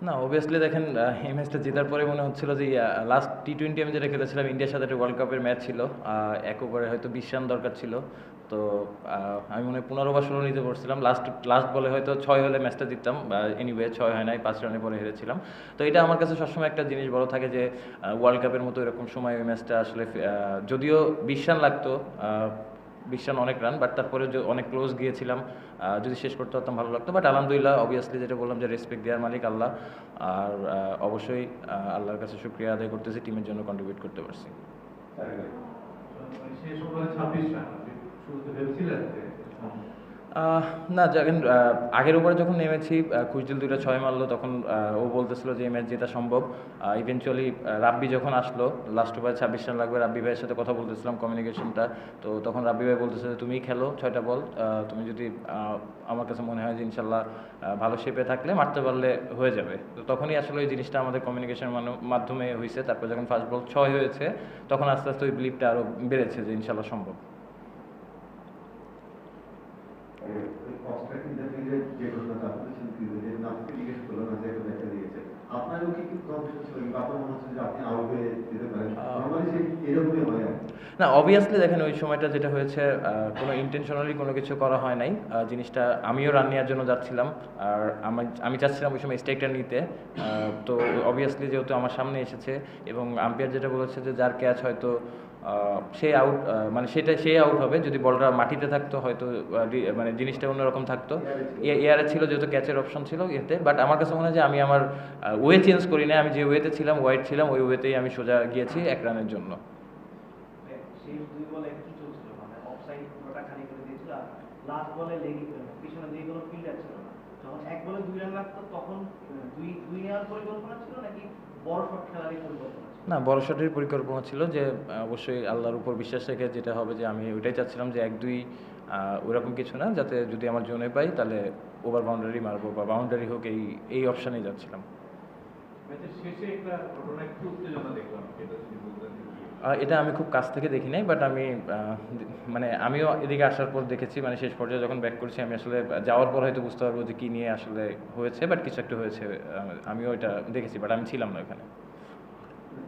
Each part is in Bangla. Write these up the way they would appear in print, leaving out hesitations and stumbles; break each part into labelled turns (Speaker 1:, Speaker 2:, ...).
Speaker 1: না, অবভিয়াসলি দেখেন এই ম্যাচটা জেতার পরে মনে হচ্ছিল যে লাস্ট টি-20 আমি যেটা খেলেছিলাম ইন্ডিয়ার সাথে একটা ওয়ার্ল্ড কাপের ম্যাচ ছিল। এক ওভারে হয়তো 20 রান দরকার ছিল। তো আমি মনে হয় 15 বা 16 নিতে পারছিলাম। লাস্ট লাস্ট বলে হয়তো 6 হলে ম্যাচটা জিততাম। এনিওয়ে 6 হয় নাই, 5 রানে পরে হেরেছিলাম। তো এটা আমার কাছে সবসময় একটা জিনিস বড় থাকে যে ওয়ার্ল্ড কাপের মতো এরকম সময় ওই ম্যাচটা আসলে যদিও 20 রান লাগতো, 20 রান অনেক রান, বাট তারপরে অনেক ক্লোজ গিয়েছিলাম। যদি শেষ করতে পারতাম ভালো লাগতো, বাট আলহামদুলিল্লাহ অবভিয়াসলি যেটা বললাম যে রেসপেক্ট দেওয়ার মালিক আল্লাহ। আর অবশ্যই আল্লাহর কাছে শুকরিয়া আদায় করতেছি টিমের জন্য কন্ট্রিবিউট করতে পারছি।
Speaker 2: শেষ ওভারে 26 রান, আপনি শুরুতে ভেবেছিলেন যে
Speaker 1: না, যখন আগের ওভারে যখন নেমেছি খুশদিল 2টা 6 মারলো, তখন ও বলতেছিল যে এই ম্যাচ জেতা সম্ভব। ইভেনচুয়ালি রাব্বি যখন আসলো লাস্ট ওভারে 26 রান লাগবে, রাব্বি ভাইয়ের সাথে কথা বলতেছিলাম কমিউনিকেশনটা। তো তখন রাব্বি ভাই বলতেছে যে তুমিই খেলো 6টা বল, তুমি যদি আমার কাছে মনে হয় যে ইনশাল্লাহ ভালো শেপে থাকলে মারতে পারলে হয়ে যাবে। তো তখনই আসলে ওই জিনিসটা আমাদের কমিউনিকেশন মাধ্যমে হয়েছে। তারপর যখন ফার্স্ট বল 6 হয়েছে তখন আস্তে আস্তে ওই বিলিভটা আরও বেড়েছে যে ইনশাল্লাহ সম্ভব।
Speaker 3: যে ঘটনাটা বলেছেন ক্রিকেটের নামকে জিজ্ঞেস করলো না যে একটা দেখা দিয়েছে, আপনারও কি কনফিউশন ছিল কিংবা আপনার মনে হচ্ছে যে আপনি আউট হয়ে যেতে পারেন? নর্মালি যে এরকমই হয় আর
Speaker 1: না, অবভিয়াসলি দেখেন ওই সময়টা যেটা হয়েছে কোনো ইন্টেনশনালি কোনো কিছু করা হয় নাই। জিনিসটা আমিও রান নেওয়ার জন্য যাচ্ছিলাম। আর আমি চাচ্ছিলাম ওই সময় স্ট্রাইকটা নিতে। তো অবভিয়াসলি যেহেতু আমার সামনে এসেছে এবং আম্পায়ার যেটা বলেছে যে যার ক্যাচ হয়তো সে আউট, মানে সে আউট হবে। যদি বলটা মাটিতে থাকতো হয়তো মানে জিনিসটা অন্যরকম থাকতো। এয়ারে ছিল যেহেতু ক্যাচের অপশন ছিল এতে, বাট আমার কাছে মনে হয় যে আমি আমার ওয়ে চেঞ্জ করি না। আমি যে ওয়েতে ছিলাম, ওয়াইড ছিলাম, ওই ওয়েতেই আমি সোজা গিয়েছি 1 রানের জন্য।
Speaker 4: শেষ দুই বলে একটু চলছিল, মানে অফসাইড পুরোটা খালি করে দিয়েছিল। আর লাস্ট বলে লেগে পিছনে দিয়ে কোনো ফিল্ডার ছিল না। যখন এক বলে 2 রান লাগতো তখন দুই দুই নেওয়ার পরিকল্পনা ছিল নাকি বড় শট খেলারই পরিকল্পনা ছিল?
Speaker 1: না, বড় শটের পরিকল্পনা ছিল যে অবশ্যই আল্লাহর উপর বিশ্বাস রেখে যেটা হবে যে আমি ওইটাই চাচ্ছিলাম যে 1-2 ওইরকম কিছু না, যাতে যদি আমার জোনে পাই তাহলে ওভার বাউন্ডারি মারবো বা বাউন্ডারি হোক, এই অপশানেই যাচ্ছিলাম।
Speaker 2: ম্যাচের শেষে একটা ঘটনা একটু উত্তেজনা দেখলাম, এটা যদি বলতেন যে কি?
Speaker 1: এটা আমি খুব কাছ থেকে দেখি নাই, বাট আমি মানে আমিও এদিকে আসার পর দেখেছি। মানে শেষ পর্যায়ে যখন ব্যাক করছি আমি আসলে যাওয়ার পর হয়তো বুঝতে পারবো যে কী নিয়ে আসলে হয়েছে, বাট কিছু একটা হয়েছে। আমিও এটা দেখেছি, বাট আমি ছিলাম না ওখানে।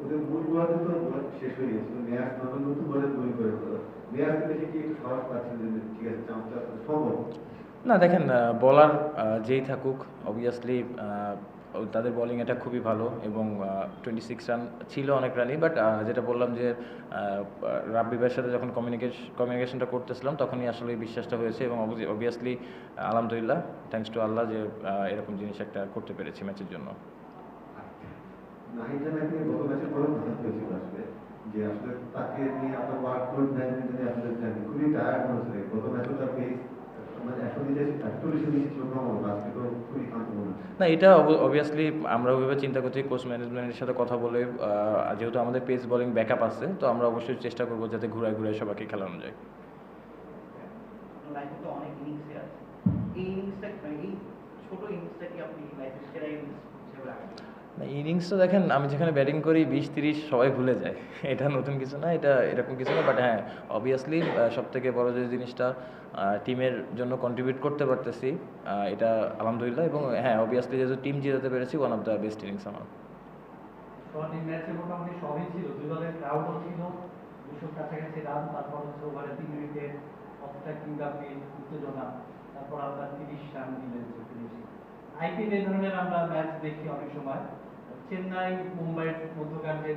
Speaker 3: ওদের মূল গোয়াতে তো শেষ হয়ে গেছিল, মেয়াজ নতুন নতুন বলে তৈরি করে ফেলো। মেয়াজকে দেখে কি একটু সাহস পাচ্ছেন যে ঠিক আছে চান্সটা সম্ভব?
Speaker 1: না, দেখেন বলার যেই থাকুক অবভিয়াসলি তাদের বোলিং এটা খুবই ভালো এবং 26 রান ছিল অনেক রানই, বাট যেটা বললাম যে রাব্বি ভাইয়ের সাথে যখন কমিউনিকেশনটা করতেছিলাম তখনই আসলে এই বিশ্বাসটা হয়েছে এবং অবভিয়াসলি আলহামদুলিল্লাহ, থ্যাঙ্কস টু আল্লাহ যে এরকম জিনিস একটা করতে পেরেছি ম্যাচের জন্য।
Speaker 3: নাহিদা নাকি গত ম্যাচে বড় কথা হয়েছিল আসলে, যে আসলে তাকে নিয়ে আপনার ওয়ার্কলোড ম্যানেজমেন্টে আসলে খুবই টায়ার্ড মনে হচ্ছে। গত ম্যাচে তার পেস মানে 140 নিচে ছিল ক্রমাগত, আজকে তো খুবই ক্লান্ত মনে হচ্ছে।
Speaker 1: না, এটা অবভিয়াসলি আমরা ওইভাবে চিন্তা করছি কোচ ম্যানেজমেন্টের সাথে কথা বলে। যেহেতু আমাদের পেস বোলিং ব্যাকআপ আছে, তো আমরা অবশ্যই চেষ্টা করবো যাতে ঘুরায় ঘুরায় সবাইকে খেলানো যায়।
Speaker 4: লাইফে তো অনেক ইনিংসে আছে, এই ইনিংসটা মানে এই ছোট ইনিংসটা কি আপনি লাইফের সেরা ইনিংস হিসেবে রাখেন?
Speaker 1: না, ইনিংসটা দেখেন আমি যেখানে ব্যাটিং করি 20-30 সবাই ভুলে যায়। এটা নতুন কিছু না, এটা এরকম কিছু না, বাট হ্যাঁ অবভিয়াসলি সবথেকে বড় যে জিনিসটা টিমের জন্য কন্ট্রিবিউট করতে পারতেছি, এটা আলহামদুলিল্লাহ। এবং হ্যাঁ অবভিয়াসলি যেহেতু টিম জিতাতে পেরেছি, one of the best innings আমার।
Speaker 5: শর্ট ম্যাচে মোটামুটি সবই ছিল, দুই দলের ক্রাউডও ছিল, 200 কাছাকাছি রান, তারপর হচ্ছে ওভারে 3 উইকেট, অফস্ট্রাইক ফিঙ্গারপ্রিন্ট, উত্তেজনা, তারপর আপনার 30 রান দিলেন ফিনিশিং। আইপিএল এই ধরনের আমরা ম্যাচ দেখি অনেক সময়, চেন্নাই মুম্বাইয়ের মধ্যকার যে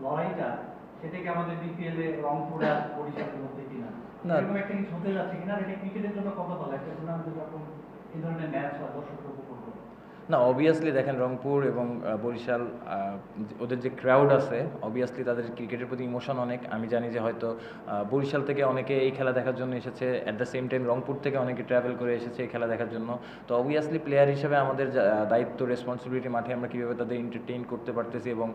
Speaker 5: লড়াইটা, সেটাকে আমাদের বিপিএল এ রংপুরে আর বরিশালের মধ্যে কিনা
Speaker 1: না।
Speaker 5: এরকম একটা কিছু হতে যাচ্ছে কিনা, এটা ক্রিকেটের জন্য কত ভালো একটা টুর্নামেন্টে যখন এই ধরনের ম্যাচ হয় দর্শকরা উপভোগ করবে।
Speaker 1: না, অবভিয়াসলি দেখেন রংপুর এবং বরিশাল, ওদের যে ক্রাউড আছে অবভিয়াসলি তাদের ক্রিকেটের প্রতি ইমোশন অনেক। আমি জানি যে হয়তো বরিশাল থেকে অনেকে এই খেলা দেখার জন্য এসেছে, at the same time Rangpur থেকে অনেকে ট্রাভেল করে এসেছে এই খেলা দেখার জন্য। তো অবভিয়াসলি প্লেয়ার হিসেবে আমাদের দায়িত্ব, রেসপন্সিবিলিটি মাঠে আমরা কীভাবে তাদের এন্টারটেইন করতে পারতেছি এবং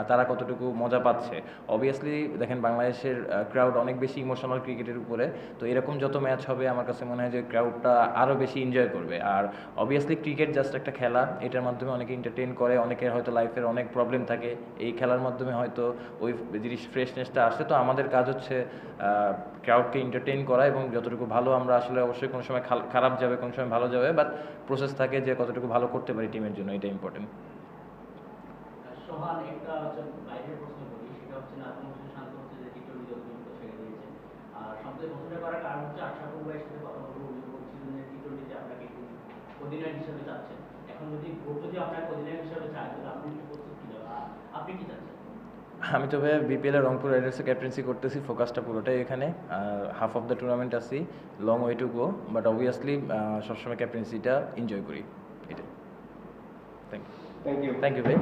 Speaker 1: তারা কতটুকু মজা পাচ্ছে। অবভিয়াসলি দেখেন বাংলাদেশের ক্রাউড অনেক বেশি ইমোশনাল ক্রিকেটের উপরে। তো এরকম যত ম্যাচ হবে আমার কাছে মনে হয় যে ক্রাউডটা আরও বেশি এনজয় করবে। আর অবভিয়াসলি ক্রিকেট জাস্ট একটা খেলা, এটার মাধ্যমে অনেকে এন্টারটেইন করে, অনেকের হয়তো লাইফের অনেক প্রবলেম থাকে, এই খেলার মাধ্যমে হয়তো ওই জিনিস ফ্রেশনেসটা আসে। তো আমাদের কাজ হচ্ছে ক্রাউডকে এন্টারটেইন করা এবং যতটুকু ভালো আমরা আসলে, অবশ্যই কোনো সময় খারাপ যাবে, কোনো সময় ভালো যাবে, বাট প্রসেস থাকে যে কতটুকু ভালো করতে পারি টিমের জন্য, এটা ইম্পর্টেন্ট।
Speaker 6: সোহান, একটা হচ্ছে বাইরের প্রশ্ন করি, সেটা হচ্ছে না কোনো কিছু শান্ত হচ্ছে যে টি-20 যতদিন তো ছেড়ে দিয়েছে। আর সবথেকে প্রশ্নটা করার কারণ হচ্ছে আশরাফুল ভাইয়ের সাথে কথা বলবো, উনি বলছিলেন যে টি-20তে আপনাকে একটু অধিনায়ক হিসেবে চাচ্ছেন। এখন যদি বোর্ড যদি আপনাকে অধিনায়ক হিসেবে চায় তাহলে আপনি কি প্রস্তুত কি আপনি কি চাচ্ছেন?
Speaker 1: আমি তো ভাই বিপিএল এ রংপুর রাইডার্সের ক্যাপ্টেন্সি করতেছি, ফোকাসটা পুরোটাই এখানে। হাফ অফ দ্য টুর্নামেন্ট আছি, long way to go, but obviously সবসময় ক্যাপ্টেন্সিটা এনজয় করি। এটা থ্যাংক ইউ ভাই।